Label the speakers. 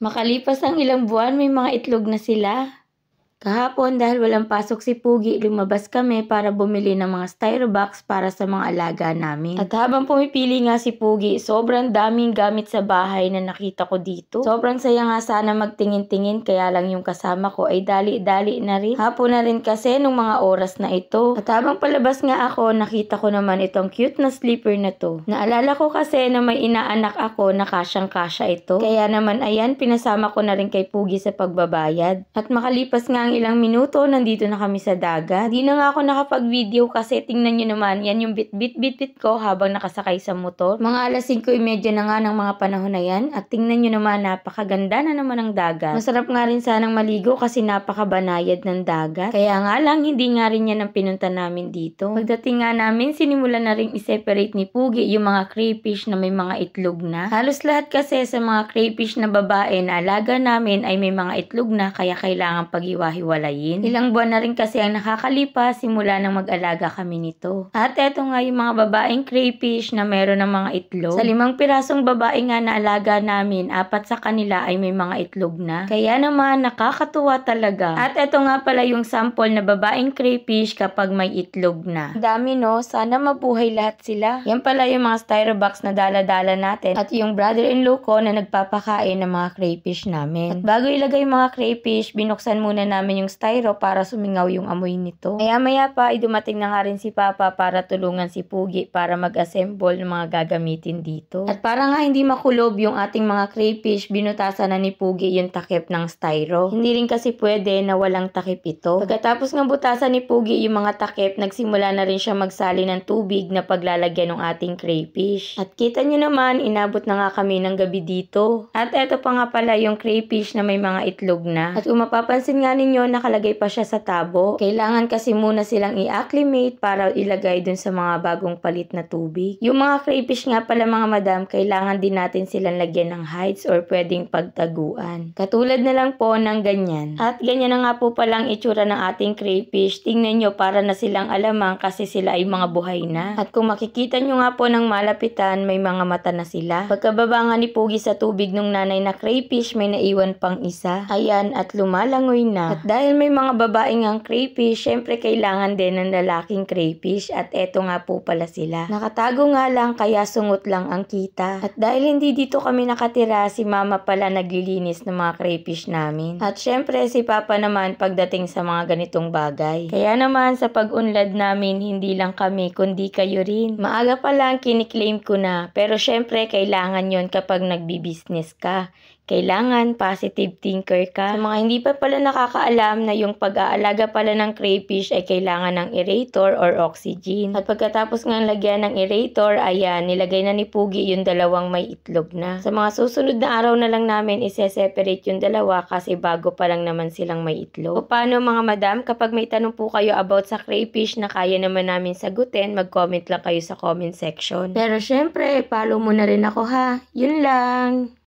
Speaker 1: Makalipas ang ilang buwan, may mga itlog na sila. Kahapon dahil walang pasok si Pugi, lumabas kami para bumili ng mga styro box para sa mga alaga namin. At habang pumipili nga si Pugi, sobrang daming gamit sa bahay na nakita ko dito. Sobrang saya nga sana magtingin-tingin, kaya lang yung kasama ko ay dali-dali na rin. Hapon na rin kasi nung mga oras na ito. At habang palabas nga ako, nakita ko naman itong cute na slipper na to. Naalala ko kasi na may inaanak ako na kasyang-kasya ito. Kaya naman ayan, pinasama ko na rin kay Pugi sa pagbabayad. At makalipas nga ilang minuto, nandito na kami sa dagat. Di na nga ako nakapag-video kasi tingnan nyo naman, yan yung bit-bit ko habang nakasakay sa motor. Mga alas 5:30 na nga ng mga panahon na yan. At tingnan nyo naman, napakaganda na naman ng dagat. Masarap nga rin sanang maligo kasi napakabanayad ng dagat. Kaya nga lang, hindi nga rin yan ang pinunta namin dito. Pagdating nga namin, sinimulan na rin i-separate ni Pugi yung mga crayfish na may mga itlog na. Halos lahat kasi sa mga crayfish na babae na alaga namin ay may mga itlog na, kaya kailangan pag-iwahiwalayin. Ilang buwan na rin kasi ang nakakalipas simula nang mag-alaga kami nito. At eto nga yung mga babaeng crayfish na meron ng mga itlog. Sa 5 pirasong babae nga na alaga namin, 4 sa kanila ay may mga itlog na. Kaya naman nakakatuwa talaga. At eto nga pala yung sample na babaeng crayfish kapag may itlog na. Dami no, sana mabuhay lahat sila. Yan pala yung mga styro box na dala-dala natin at yung brother-in-law ko na nagpapakain ng mga crayfish namin. At bago ilagay yung mga crayfish, binuksan muna namin yung styro para sumingaw yung amoy nito. Maya pa ay dumating na nga rin si Papa para tulungan si Pugi para mag-assemble ng mga gagamitin dito. At para nga hindi makulob yung ating mga crayfish, binutasan na ni Pugi yung takip ng styro. Hindi rin kasi pwede na walang takip ito. Pagkatapos ng butasan ni Pugi yung mga takip, nagsimula na rin siya magsali ng tubig na paglalagyan ng ating crayfish. At kita nyo naman, inabot na nga kami ng gabi dito. At eto pa nga pala yung crayfish na may mga itlog na. At kung mapapansin nga ninyo, nakalagay pa siya sa tabo. Kailangan kasi muna silang i-acclimate para ilagay dun sa mga bagong palit na tubig. Yung mga crayfish nga pala mga madam, kailangan din natin silang lagyan ng hides or pwedeng pagtaguan. Katulad na lang po ng ganyan. At ganyan na nga po palang itsura ng ating crayfish. Tingnan nyo, para na silang alamang kasi sila ay mga buhay na. At kung makikita nyo nga po ng malapitan, may mga mata na sila. Pagkababa nga ni Pugi sa tubig nung nanay na crayfish, may naiwan pang isa. Ayan, at lumalangoy na. At dahil may mga babaeng ang crayfish, syempre kailangan din ng lalaking crayfish at eto nga po pala sila. Nakatago nga lang kaya sungot lang ang kita. At dahil hindi dito kami nakatira, si Mama pala naglilinis ng mga crayfish namin. At syempre si Papa naman pagdating sa mga ganitong bagay. Kaya naman sa pag-unlad namin, hindi lang kami kundi kayo rin. Maaga pa lang kiniklaim ko na, pero syempre kailangan yon kapag nagbi-business ka. Kailangan positive thinker ka. Sa mga hindi pa pala nakakaalam na yung pag-aalaga pala ng crayfish ay kailangan ng aerator or oxygen. At pagkatapos nga lagyan ng aerator, ayan, nilagay na ni Pugi yung dalawang may itlog na. Sa mga susunod na araw na lang namin ise-separate yung dalawa kasi bago pa lang naman silang may itlog. O paano mga madam, kapag may tanong po kayo about sa crayfish na kaya naman namin sagutin, mag-comment lang kayo sa comment section. Pero syempre, follow mo na rin ako ha. Yun lang.